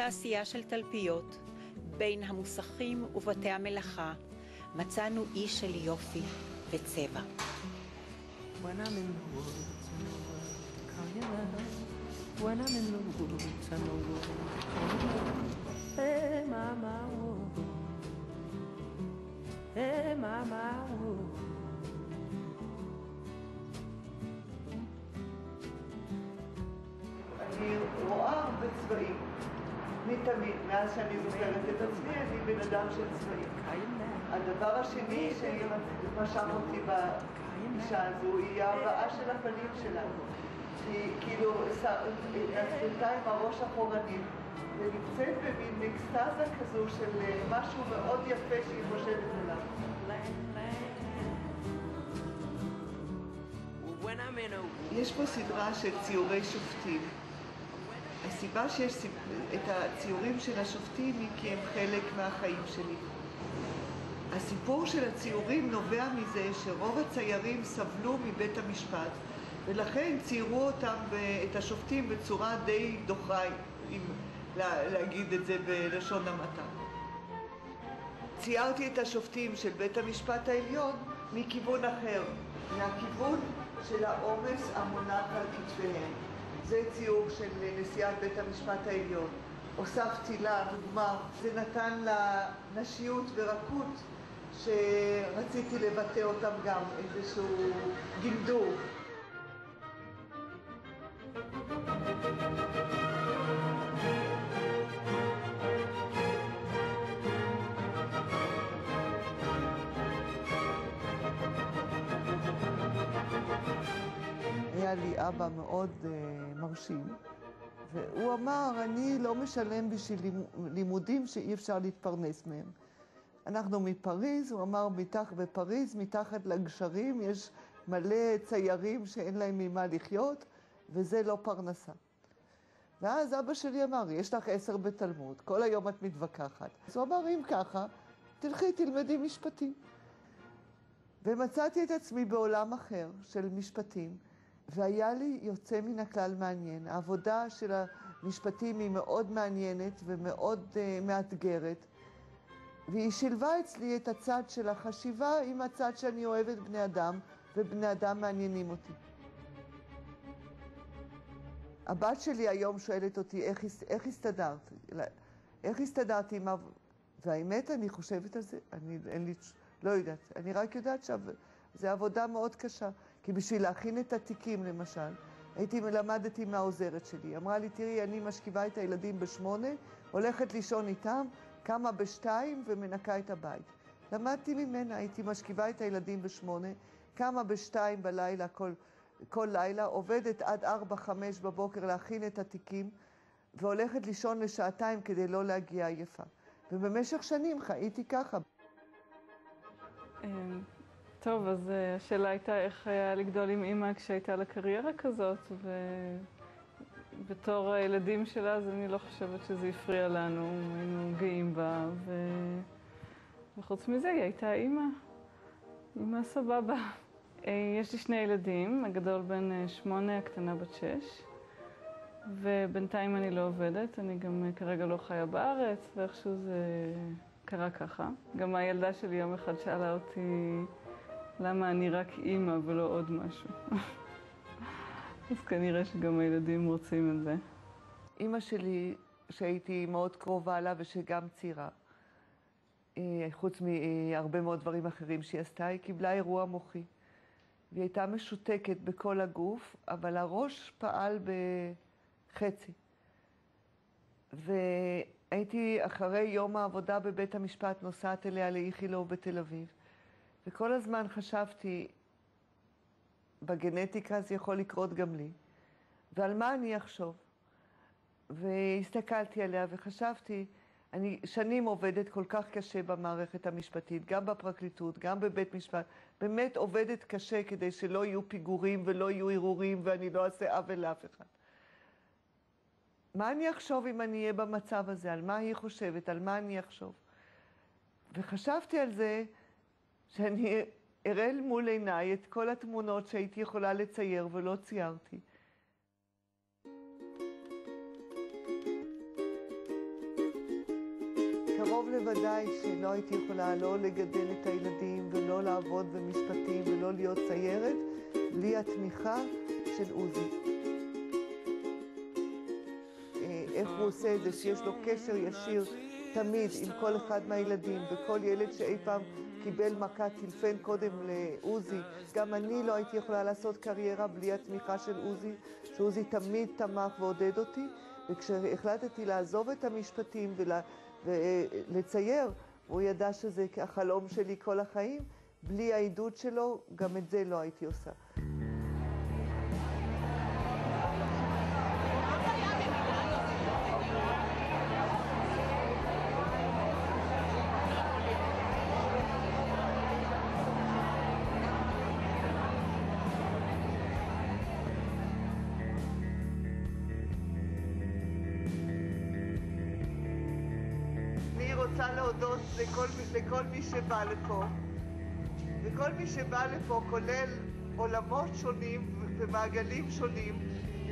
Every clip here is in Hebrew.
בתעשייה של תלפיות, בין המוסכים ובתי המלאכה, מצאנו איש של יופי וצבע. When I'm in the woods and the world calling out. When I'm in the woods and the world calling out. Hey mama, whoa. Hey mama, whoa. אני רואה הרבה צבעים. מתמיד, מאז שאני זוכרת את עצמי, אני בן אדם של צבעים. הדבר השני שמשך אותי באישה הזו היא ההבאה של הפנים שלה. היא כאילו נצלתה עם הראש אחורנית ונמצאת במין אקסטאזה כזו של משהו מאוד יפה שהיא חושבת עליו. יש פה סדרה של ציורי שופטים. הסיבה שיש את הציורים של השופטים היא כי הם חלק מהחיים שלי. הסיפור של הציורים נובע מזה שרוב הציירים סבלו מבית המשפט, ולכן ציירו אותם, את השופטים, בצורה די דוחה, אם להגיד את זה בלשון המעטה. ציירתי את השופטים של בית המשפט העליון מכיוון אחר, מהכיוון של העומס המונח על כתפיהם. זה ציור של נשיאת בית המשפט העליון. הוספתי לה דוגמה, זה נתן לה נשיות ורקות שרציתי לבטא אותם גם, איזשהו גינדור. היה לי אבא מאוד מרשים, והוא אמר, אני לא משלם בשביל לימודים שאי אפשר להתפרנס מהם. אנחנו מפריז, הוא אמר, בפריז, מתחת לגשרים, יש מלא ציירים שאין להם ממה לחיות, וזה לא פרנסה. ואז אבא שלי אמר, יש לך 10 בתלמוד, כל היום את מתווכחת. אז הוא אמר, אם ככה, תלכי, תלמדי משפטים. ומצאתי את עצמי בעולם אחר של משפטים, והיה לי יוצא מן הכלל מעניין. העבודה של המשפטים היא מאוד מעניינת ומאוד מאתגרת, והיא שילבה אצלי את הצד של החשיבה עם הצד שאני אוהבת בני אדם, ובני אדם מעניינים אותי. הבת שלי היום שואלת אותי, איך הסתדרת? איך הסתדרתי עם והאמת, אני חושבת על זה, לא יודעת. אני רק יודעת שזו עבודה מאוד קשה. כי בשביל להכין את התיקים, למשל, למדתי מהעוזרת שלי. אמרה לי, תראי, אני משכיבה את הילדים ב8, הולכת לישון איתם, קמה ב2 ומנקה את הבית. למדתי ממנה, הייתי משכיבה את הילדים ב8, קמה ב2 בלילה, כל לילה, עובדת עד 4-5 בבוקר להכין את התיקים, והולכת לישון לשעתיים כדי לא להגיע עייפה. ובמשך שנים חייתי ככה. טוב, אז השאלה הייתה איך היה לגדול עם אמא כשהייתה לה קריירה כזאת, ובתור הילדים שלה, אז אני לא חושבת שזה הפריע לנו, היינו גאים בה, וחוץ מזה היא הייתה אמא סבבה. יש לי 2 ילדים, הגדול בן 8, הקטנה בת 6, ובינתיים אני לא עובדת, אני גם כרגע לא חיה בארץ, ואיכשהו זה קרה ככה. גם הילדה שלי יום אחד שאלה אותי, למה אני רק אימא ולא עוד משהו? אז כנראה שגם הילדים רוצים את זה. אימא שלי, שהייתי מאוד קרובה לה ושגם צעירה, חוץ מהרבה מאוד דברים אחרים שהיא עשתה, היא קיבלה אירוע מוחי. והיא הייתה משותקת בכל הגוף, אבל הראש פעל בחצי. והייתי אחרי יום העבודה בבית המשפט נוסעת אליה לאיכילוב בתל אביב. וכל הזמן חשבתי, בגנטיקה זה יכול לקרות גם לי, ועל מה אני אחשוב? והסתכלתי עליה וחשבתי, אני שנים עובדת כל כך קשה במערכת המשפטית, גם בפרקליטות, גם בבית משפט, באמת עובדת קשה כדי שלא יהיו פיגורים ולא יהיו ערעורים ואני לא אעשה עוול לאף אחד. מה אני אחשוב אם אני אהיה במצב הזה? על מה היא חושבת? על מה אני אחשוב? וחשבתי על זה שאני אראה מול עיניי את כל התמונות שהייתי יכולה לצייר ולא ציירתי. קרוב לוודאי שלא הייתי יכולה לא לגדל את הילדים ולא לעבוד במשפטים ולא להיות ציירת בלי התמיכה של עוזי. איך הוא עושה את זה, שיש לו קשר ישיר תמיד עם כל אחד מהילדים, וכל ילד שאי פעם קיבל מכה טלפן קודם לעוזי. גם אני לא הייתי יכולה לעשות קריירה בלי התמיכה של עוזי, שעוזי תמיד תמך ועודד אותי, וכשהחלטתי לעזוב את המשפטים ולצייר, הוא ידע שזה החלום שלי כל החיים. בלי העידוד שלו, גם את זה לא הייתי עושה. אני רוצה להודות לכל מי שבא לפה, וכל מי שבא לפה כולל עולמות שונים ומעגלים שונים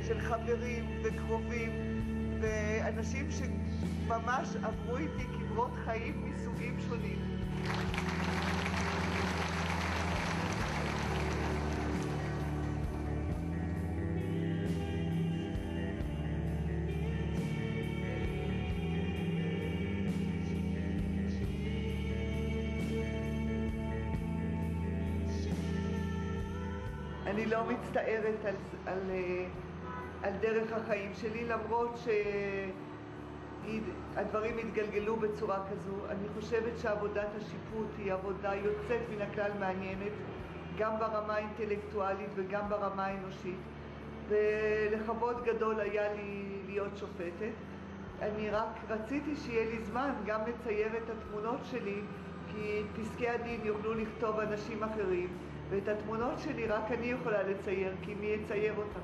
של חברים וקרובים ואנשים שממש עברו איתי כברות חיים מסוגים שונים. אני לא מצטערת על דרך החיים שלי, למרות שהדברים התגלגלו בצורה כזו. אני חושבת שעבודת השיפוט היא עבודה יוצאת מן הכלל מעניינת, גם ברמה האינטלקטואלית וגם ברמה האנושית, ולכבוד גדול היה לי להיות שופטת. אני רק רציתי שיהיה לי זמן גם לצייר את התמונות שלי, כי פסקי הדין יוכלו לכתוב אנשים אחרים, ואת התמונות שלי רק אני יכולה לצייר, כי מי יצייר אותם?